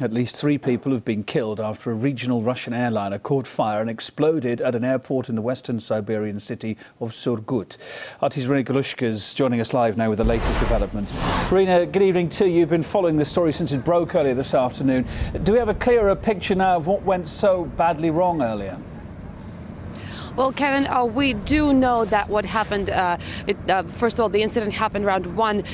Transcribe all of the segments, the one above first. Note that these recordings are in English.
At least 3 people have been killed after a regional Russian airliner caught fire and exploded at an airport in the western Siberian city of Surgut. RT's Rina Galushka is joining us live now with the latest developments. Rina, good evening to you. You've been following this story since it broke earlier this afternoon. Do we have a clearer picture now of what went so badly wrong earlier? Well, Kevin, we do know that what happened, first of all, the incident happened around 1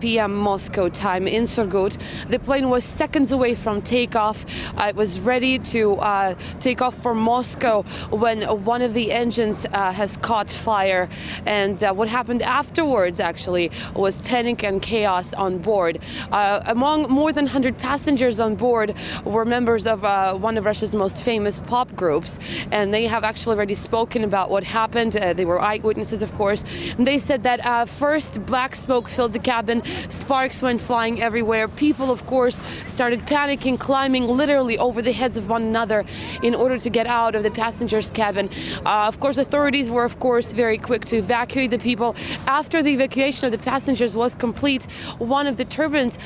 p.m. Moscow time in Surgut. The plane was seconds away from takeoff. It was ready to take off for Moscow when one of the engines has caught fire. And what happened afterwards, actually, was panic and chaos on board. Among more than 100 passengers on board were members of one of Russia's most famous pop groups, and they have actually already spoken about what happened. They were eyewitnesses, of course. And they said that first black smoke filled the cabin, sparks went flying everywhere. People, of course, started panicking, climbing literally over the heads of one another in order to get out of the passenger's cabin. Of course, authorities were, of course, very quick to evacuate the people. After the evacuation of the passengers was complete, one of the turbines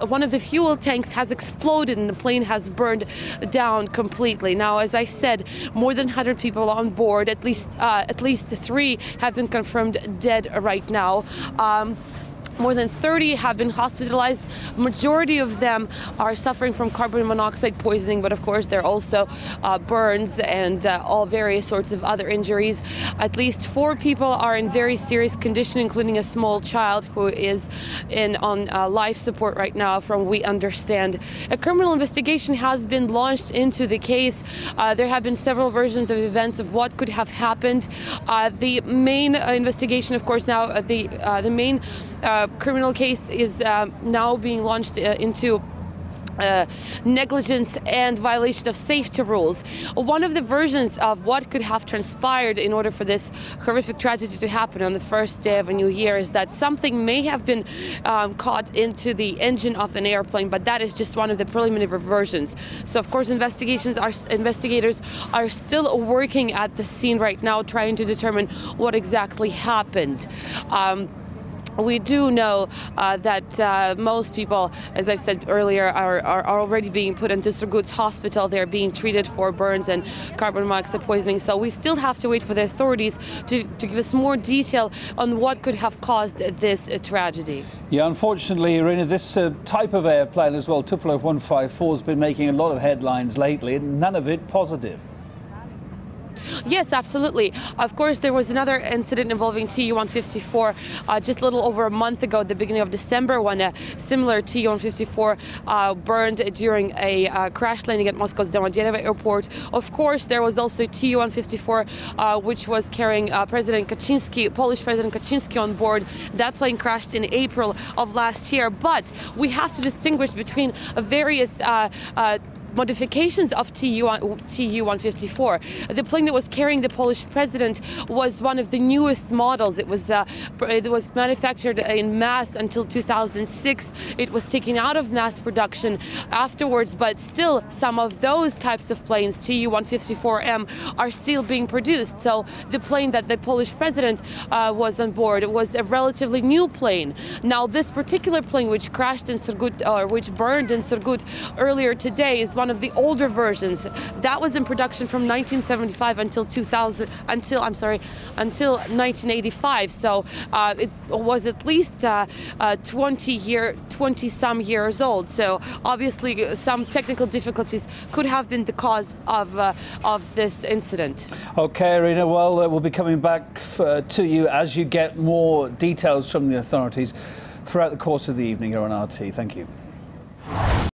one of the fuel tanks has exploded and the plane has burned down completely. Now, as I said, more than 100 people on board. At least 3 have been confirmed dead right now. More than 30 have been hospitalized. Majority of them are suffering from carbon monoxide poisoning, but of course there are also burns and all various sorts of other injuries. At least 4 people are in very serious condition, including a small child who is on life support right now, from what we understand. A criminal investigation has been launched into the case. There have been several versions of events of what could have happened. The main investigation, of course, now the main criminal case is now being launched into negligence and violation of safety rules. One of the versions of what could have transpired in order for this horrific tragedy to happen on the first day of a new year is that something may have been caught into the engine of an airplane, but that is just one of the preliminary versions. So, of course, investigators are still working at the scene right now, trying to determine what exactly happened. We do know that most people, as I've said earlier, are already being put into Surgut's hospital. They're being treated for burns and carbon monoxide poisoning. So we still have to wait for the authorities to give us more detail on what could have caused this tragedy. Yeah, unfortunately, Irina, this type of airplane as well, Tupolev 154, has been making a lot of headlines lately, and none of it positive. Yes, absolutely. Of course, there was another incident involving Tu-154 just a little over a month ago, at the beginning of December, when a similar Tu-154 burned during a crash landing at Moscow's Domodedovo airport. Of course, there was also Tu-154 which was carrying President Kaczynski, Polish President Kaczynski, on board. That plane crashed in April of last year. But we have to distinguish between various modifications of Tu-154. The plane that was carrying the Polish president was one of the newest models. It was manufactured in mass until 2006. It was taken out of mass production afterwards, but still some of those types of planes, Tu-154M, are still being produced. So the plane that the Polish president was on board was a relatively new plane. Now, this particular plane, which crashed in Surgut, or which burned in Surgut earlier today, is one of the older versions. That was in production from 1975 until 1985. So it was at least 20-some years old. So obviously some technical difficulties could have been the cause of this incident. Okay, Irina, well, we'll be coming back to you as you get more details from the authorities throughout the course of the evening here on RT. Thank you.